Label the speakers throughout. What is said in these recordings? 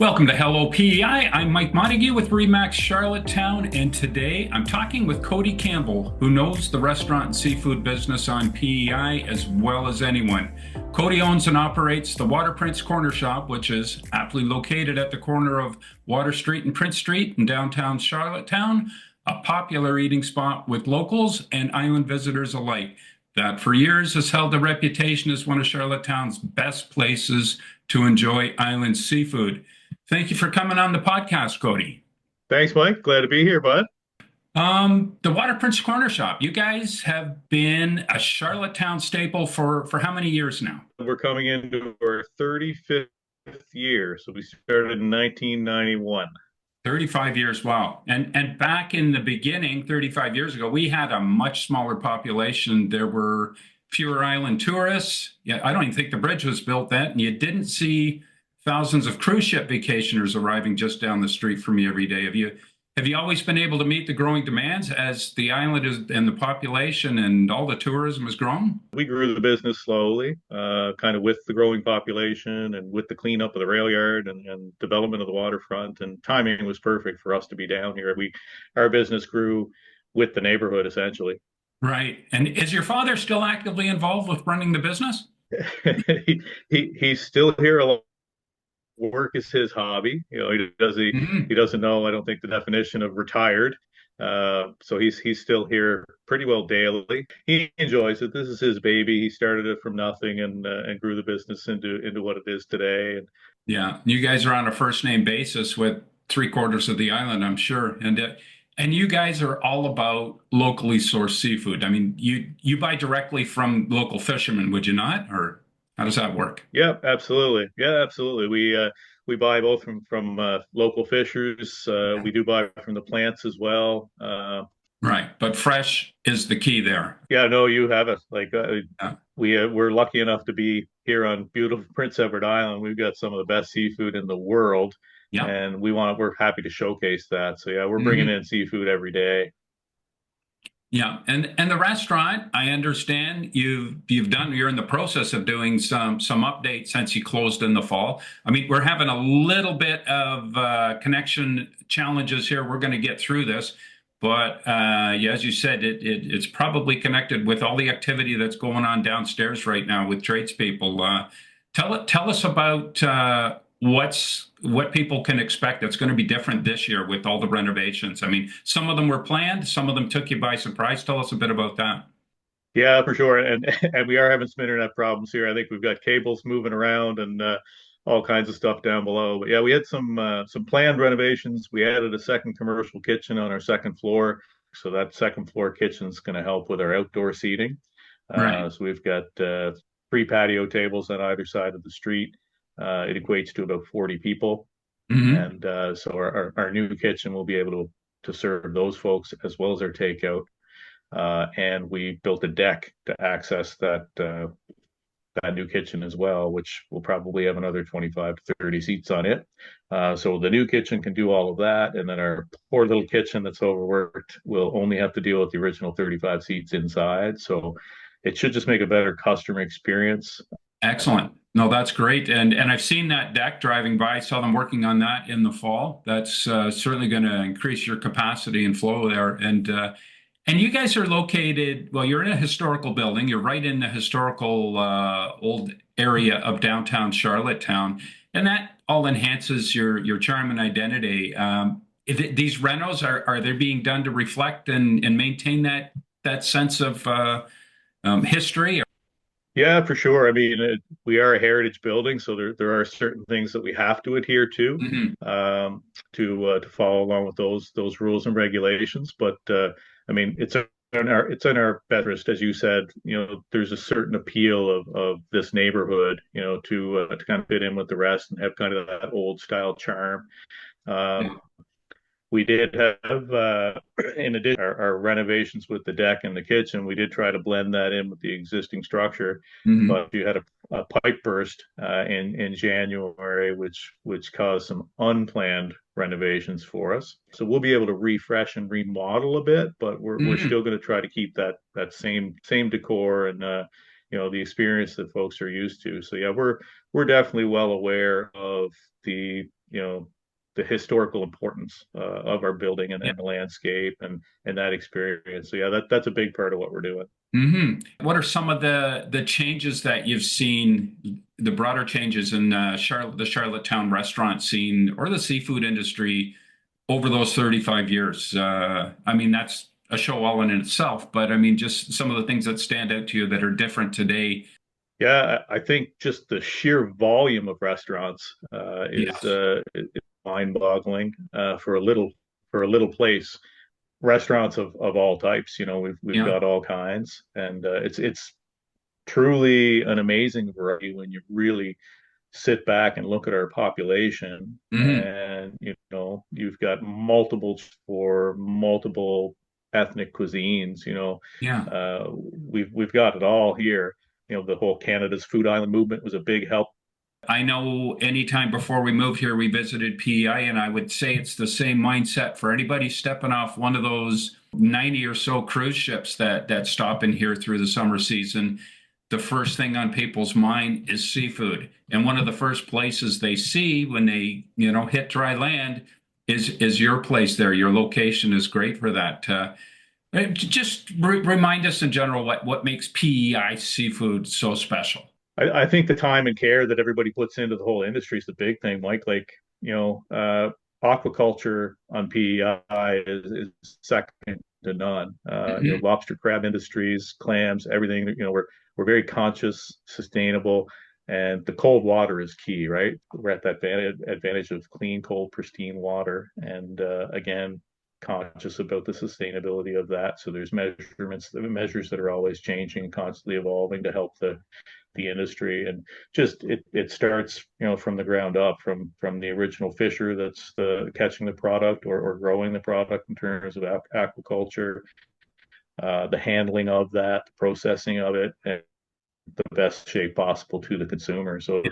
Speaker 1: Welcome to Hello PEI. I'm Mike Montague with Remax Charlottetown, and today I'm talking with Coady Campbell, who knows the restaurant and seafood business on PEI as well as anyone. Coady owns and operates the Water Prince Corner Shop, which is aptly located at the corner of Water Street and Prince Street in downtown Charlottetown, a popular eating spot with locals and island visitors alike that for years has held a reputation as one of Charlottetown's best places to enjoy island seafood. Thank you for coming on the podcast, Coady.
Speaker 2: Thanks, Mike. Glad to be here, bud.
Speaker 1: The Water Prince Corner Shop, you guys have been a Charlottetown staple for how many years now?
Speaker 2: We're coming into our 35th year. So we started in 1991.
Speaker 1: 35 years, wow. And back in the beginning, 35 years ago, we had a much smaller population. There were fewer island tourists. Yeah, I don't even think the bridge was built then, and you didn't see thousands of cruise ship vacationers arriving just down the street from you every day. Have you always been able to meet the growing demands as the island is and the population and all the tourism has grown?
Speaker 2: We grew the business slowly, kind of with the growing population and with the cleanup of the rail yard and development of the waterfront. And timing was perfect for us to be down here. Our business grew with the neighborhood essentially.
Speaker 1: Right. And is your father still actively involved with running the business?
Speaker 2: He's still here along. Work is his hobby. He doesn't know, I don't think, the definition of retired. So he's still here pretty well daily. He enjoys it. This is his baby. He started it from nothing and grew the business into what it is today. And
Speaker 1: Yeah, you guys are on a first name basis with three-quarters of the island, I'm sure. And you guys are all about locally sourced seafood. I mean, you buy directly from local fishermen, would you not? Or how does that work?
Speaker 2: yeah, absolutely. Yeah, absolutely. We buy both from local fishers. We do buy from the plants as well.
Speaker 1: Right. But fresh is the key there.
Speaker 2: Yeah, no, you have it.
Speaker 1: Yeah.
Speaker 2: We're lucky enough to be here on beautiful Prince Edward Island. We've got some of the best seafood in the world,
Speaker 1: Yeah.
Speaker 2: and we're happy to showcase that. So yeah, we're bringing
Speaker 1: Mhm.
Speaker 2: in seafood every day.
Speaker 1: Yeah, and the restaurant, I understand you're in the process of doing some updates since you closed in the fall. I mean, we're having a little bit of connection challenges here. We're going to get through this, but yeah, as you said, it's probably connected with all the activity that's going on downstairs right now with tradespeople. Tell us about what people can expect that's going to be different this year with all the renovations. I mean, some of them were planned, some of them took you by surprise. Tell us a bit about that.
Speaker 2: Yeah, for sure. And and we are having some internet problems here. I think we've got cables moving around and all kinds of stuff down below. But yeah, we had some planned renovations. We added a second commercial kitchen on our second floor. So that second floor kitchen is going to help with our outdoor seating.
Speaker 1: Right.
Speaker 2: So we've got three patio tables on either side of the street. It equates to about 40 people.
Speaker 1: Hmm.
Speaker 2: And so our new kitchen will be able to serve those folks as well as our takeout. And we built a deck to access that new kitchen as well, which will probably have another 25 to 30 seats on it. So the new kitchen can do all of that. And then our poor little kitchen that's overworked will only have to deal with the original 35 seats inside. So it should just make a better customer experience.
Speaker 1: Excellent. No, that's great. And I've seen that deck driving by. I saw them working on that in the fall. That's certainly going to increase your capacity and flow there. And you guys are located, well, you're in a historical building. You're right in the historical old area of downtown Charlottetown, and that all enhances your charm and identity. These renos are they being done to reflect and maintain that sense of history?
Speaker 2: Yeah, for sure. I mean, we are a heritage building, so there are certain things that we have to adhere
Speaker 1: Mhm.
Speaker 2: to follow along with those rules and regulations. But I mean, it's in our best interest, as you said. There's a certain appeal of this neighborhood, to kind of fit in with the rest and have kind of that old style charm.
Speaker 1: Yeah.
Speaker 2: Um, we did have, in addition, our renovations with the deck and the kitchen. We did try to blend that in with the existing structure,
Speaker 1: Mhm.
Speaker 2: but you had a pipe burst in January, which caused some unplanned renovations for us. So we'll be able to refresh and remodel a bit, but we're
Speaker 1: Mhm.
Speaker 2: still going to try to keep that same decor and the experience that folks are used to. So yeah, we're definitely well aware of the the historical importance of our building
Speaker 1: Yeah.
Speaker 2: and the landscape and that experience. So yeah, that's a big part of what we're doing.
Speaker 1: What are some of the changes that you've seen, the broader changes in the Charlottetown restaurant scene or the seafood industry over those 35 years? I mean, that's a show all in itself, but I mean, just some of the things that stand out to you that are different today.
Speaker 2: Yeah, I think just the sheer volume of restaurants
Speaker 1: Yes.
Speaker 2: is mind-boggling for a little place. Restaurants of all types, we've
Speaker 1: Yeah.
Speaker 2: got all kinds, and it's truly an amazing variety when you really sit back and look at our population,
Speaker 1: Hmm.
Speaker 2: and you've got multiple for multiple ethnic cuisines.
Speaker 1: Yeah.
Speaker 2: We've got it all here. The whole Canada's Food Island movement was a big help.
Speaker 1: I know anytime before we moved here, we visited PEI, and I would say it's the same mindset for anybody stepping off one of those 90 or so cruise ships that stop in here through the summer season. The first thing on people's mind is seafood. And one of the first places they see when they, hit dry land is your place there. Your location is great for that. Just remind us in general what makes PEI seafood so special.
Speaker 2: I think the time and care that everybody puts into the whole industry is the big thing, Mike. Like, aquaculture on PEI is second to none.
Speaker 1: Hmm.
Speaker 2: Lobster crab industries, clams, everything, we're very conscious, sustainable, and the cold water is key, right? We're at that advantage of clean, cold, pristine water. And again, conscious about the sustainability of that. So there's measures that are always changing and constantly evolving to help the industry. And just it starts from the ground up, from the original fisher that's catching the product or growing the product in terms of aquaculture, the handling of that, the processing of it, and the best shape possible to the consumer. So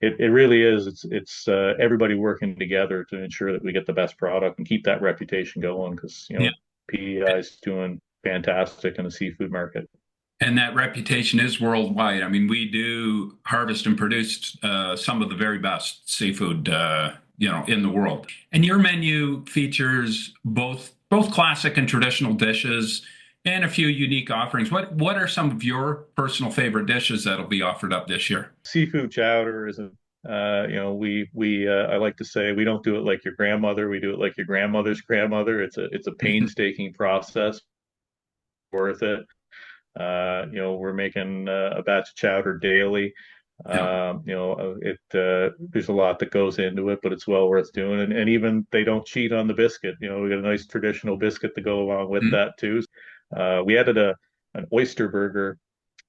Speaker 2: it really is, it's everybody working together to ensure that we get the best product and keep that reputation going, because
Speaker 1: Yeah.
Speaker 2: PEI is doing fantastic in the seafood market.
Speaker 1: And that reputation is worldwide. I mean, we do harvest and produce some of the very best seafood, in the world. And your menu features both classic and traditional dishes, and a few unique offerings. What are some of your personal favorite dishes that'll be offered up this year?
Speaker 2: Seafood chowder is a we I like to say we don't do it like your grandmother. We do it like your grandmother's grandmother. It's a painstaking process, worth it. We're making a batch of chowder daily.
Speaker 1: Yeah.
Speaker 2: There's a lot that goes into it, but it's well worth doing. And even they don't cheat on the biscuit. We got a nice traditional biscuit to go along with
Speaker 1: Mhm.
Speaker 2: that too. We added an oyster burger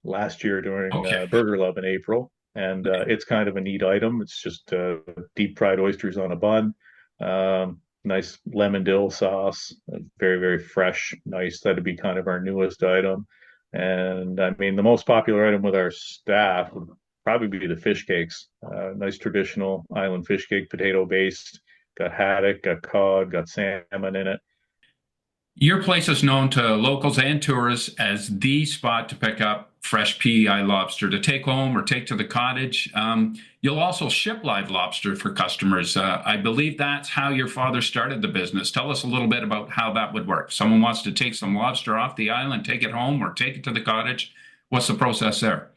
Speaker 2: last year during
Speaker 1: Okay.
Speaker 2: Burger Love in April, and it's kind of a neat item. It's just deep fried oysters on a bun. Nice lemon dill sauce, very, very fresh, nice. That'd be kind of our newest item. And I mean, the most popular item with our staff would probably be the fish cakes. Nice traditional island fish cake, potato based. Got haddock, got cod, got salmon in it.
Speaker 1: Your place is known to locals and tourists as the spot to pick up fresh PEI lobster to take home or take to the cottage. You'll also ship live lobster for customers. I believe that's how your father started the business. Tell us a little bit about how that would work. Someone wants to take some lobster off the island, take it home, or take it to the cottage. What's the process there?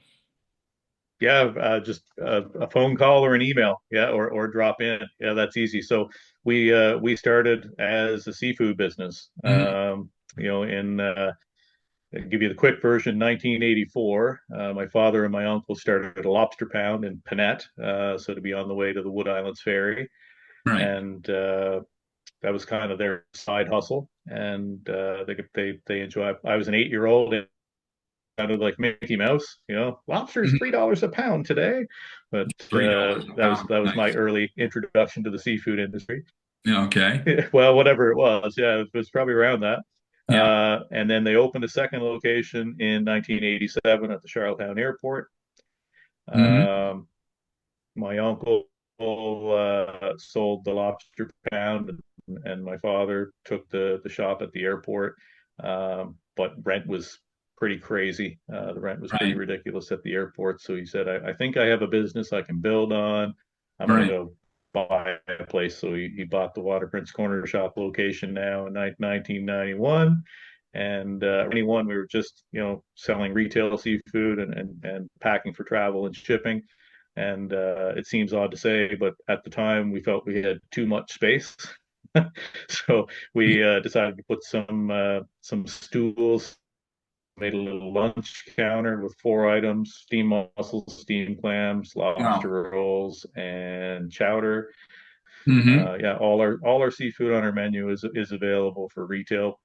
Speaker 2: Yeah, just a phone call or an email, yeah, or drop in. Yeah, that's easy. So we started as a seafood business.
Speaker 1: Mhm.
Speaker 2: In I'll give you the quick version. 1984, my father and my uncle started a lobster pound in Panette, so to be on the way to the Wood Islands Ferry,
Speaker 1: Right.
Speaker 2: and that was kind of their side hustle. And they enjoy. I was an 8-year old and sounded like Mickey Mouse. Lobster's
Speaker 1: Mhm.
Speaker 2: $3 a pound today, but
Speaker 1: $3 a pound.
Speaker 2: that was my
Speaker 1: Nice.
Speaker 2: early introduction to the seafood industry.
Speaker 1: Yeah, okay.
Speaker 2: Well, whatever it was, yeah, it was probably around that.
Speaker 1: Yeah.
Speaker 2: And then they opened a second location in 1987 at the Charlottetown Airport.
Speaker 1: Hmm.
Speaker 2: Um, my uncle sold the lobster pound, and my father took the shop at the airport. But rent was pretty crazy. The rent was pretty
Speaker 1: Right.
Speaker 2: ridiculous at the airport. So he said, I think I have a business I can build on. I'm going to
Speaker 1: Right.
Speaker 2: go buy a place. So he bought the Water Prince Corner Shop location now in 1991. And 21, we were just, selling retail seafood and packing for travel and shipping. And it seems odd to say, but at the time we felt we had too much space. So we decided to put some stools, made a little lunch counter with 4 items: steamed mussels, steamed clams,
Speaker 1: Yeah.
Speaker 2: lobster rolls, and chowder.
Speaker 1: Hmm.
Speaker 2: Yeah, all our seafood on our menu is available for retail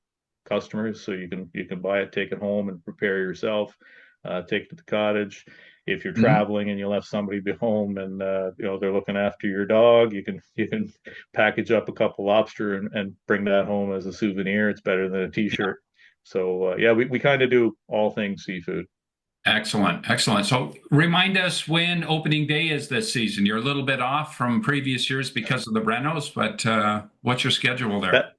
Speaker 2: customers, so you can buy it, take it home, and prepare yourself. Take it to the cottage. If you're
Speaker 1: Hmm.
Speaker 2: traveling and you left somebody be home and they're looking after your dog, you can package up a couple lobster and bring that home as a souvenir. It's better than a
Speaker 1: Yeah.
Speaker 2: t-shirt. So yeah, we kind of do all things seafood.
Speaker 1: Excellent. Excellent. So remind us when opening day is this season. You're a little bit off from previous years because of the renos, but what's your schedule there?
Speaker 2: That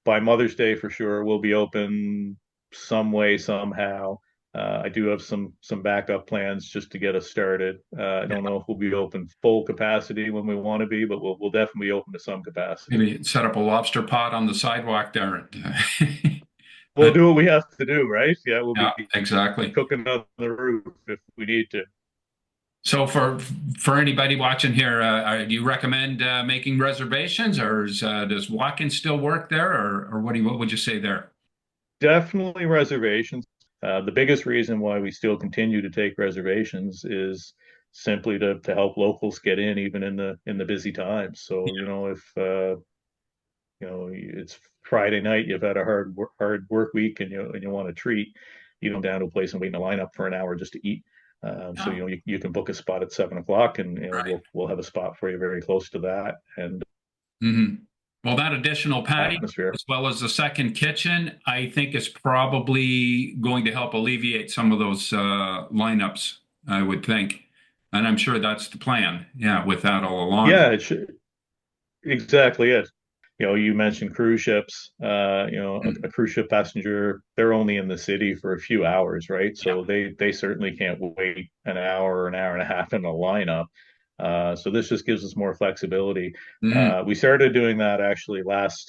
Speaker 2: by Mother's Day for sure, we'll be open some way, somehow. I do have some backup plans just to get us started. I
Speaker 1: Yeah.
Speaker 2: don't know if we'll be open full capacity when we want to be, but we'll definitely be open to some capacity.
Speaker 1: Maybe set up a lobster pot on the sidewalk there.
Speaker 2: We'll do what we have to do, right? Yeah, we'll
Speaker 1: Yeah,
Speaker 2: be
Speaker 1: exactly.
Speaker 2: cooking on the roof if we need to.
Speaker 1: So for anybody watching here, do you recommend making reservations, or does walk-in still work there, or what would you say there?
Speaker 2: Definitely reservations. The biggest reason why we still continue to take reservations is simply to help locals get in even in the busy times. So, if it's Friday night, you've had a hard work week, and you want a treat, you go down to a place and wait in a lineup for an hour just to eat. So
Speaker 1: Oh,
Speaker 2: you can book a spot at 7 o'clock, and
Speaker 1: right.
Speaker 2: we'll have a spot for you very close to that, and
Speaker 1: Hmm. Well, that additional patio,
Speaker 2: atmosphere.
Speaker 1: as well as the second kitchen, I think is probably going to help alleviate some of those lineups, I would think. And I'm sure that's the plan. Yeah, with that all along.
Speaker 2: Yeah, it should exactly it. You mentioned cruise ships. A cruise ship passenger, they're only in the city for a few hours, right?
Speaker 1: Yeah.
Speaker 2: So they certainly can't wait an hour or an hour and a half in a lineup. So this just gives us more flexibility.
Speaker 1: Mhm.
Speaker 2: We started doing that actually last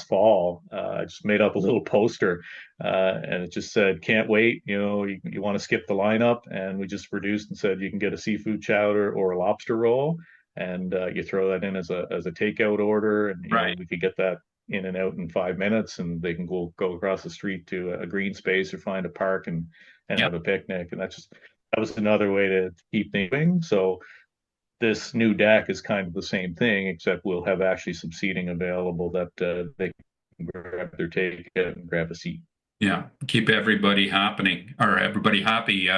Speaker 2: fall. I just made up a little poster, and it just said, "Can't wait." You want to skip the lineup, and we just reduced and said you can get a seafood chowder or a lobster roll, and you throw that in as a takeout order, and
Speaker 1: Right.
Speaker 2: we could get that in and out in 5 minutes, and they can go across the street to a green space or find a park and
Speaker 1: Yeah.
Speaker 2: have a picnic, and that was another way to keep things moving. So this new deck is kind of the same thing, except we'll have actually some seating available that they can grab their takeout and grab a seat.
Speaker 1: Yeah. Keep everybody happening or everybody happy.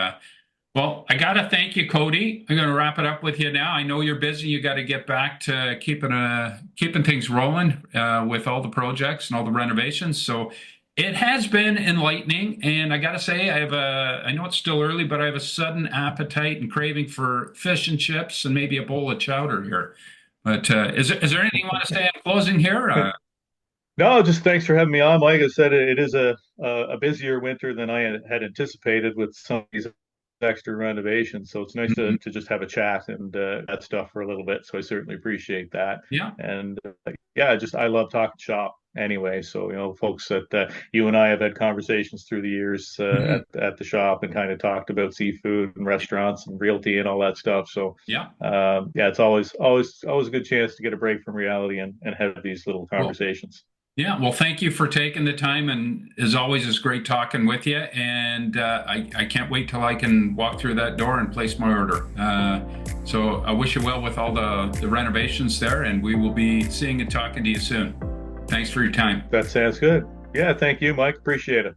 Speaker 1: Well, I got to thank you, Coady. I'm going to wrap it up with you now. I know you're busy. You got to get back to keeping things rolling with all the projects and all the renovations. So it has been enlightening, and I got to say, I know it's still early, but I have a sudden appetite and craving for fish and chips and maybe a bowl of chowder here. But is there anything you want to say in closing here?
Speaker 2: No, just thanks for having me on. Like I said, it is a busier winter than I had anticipated with some of these extra renovations. So it's nice to
Speaker 1: Mhm.
Speaker 2: to just have a chat and that stuff for a little bit. So I certainly appreciate that.
Speaker 1: Yeah.
Speaker 2: And yeah, just I love talking shop anyway. So folks that you and I have had conversations through the years
Speaker 1: Mhm.
Speaker 2: at the shop and kind of talked about seafood and restaurants and realty and all that stuff. So
Speaker 1: Yeah.
Speaker 2: yeah, it's always a good chance to get a break from reality and have these little
Speaker 1: Well,
Speaker 2: conversations.
Speaker 1: yeah, well, thank you for taking the time, and as always, it's great talking with you. And I can't wait till I can walk through that door and place my order. So I wish you well with all the renovations there, and we will be seeing and talking to you soon. Thanks for your time.
Speaker 2: That sounds good. Yeah, thank you, Mike. Appreciate it.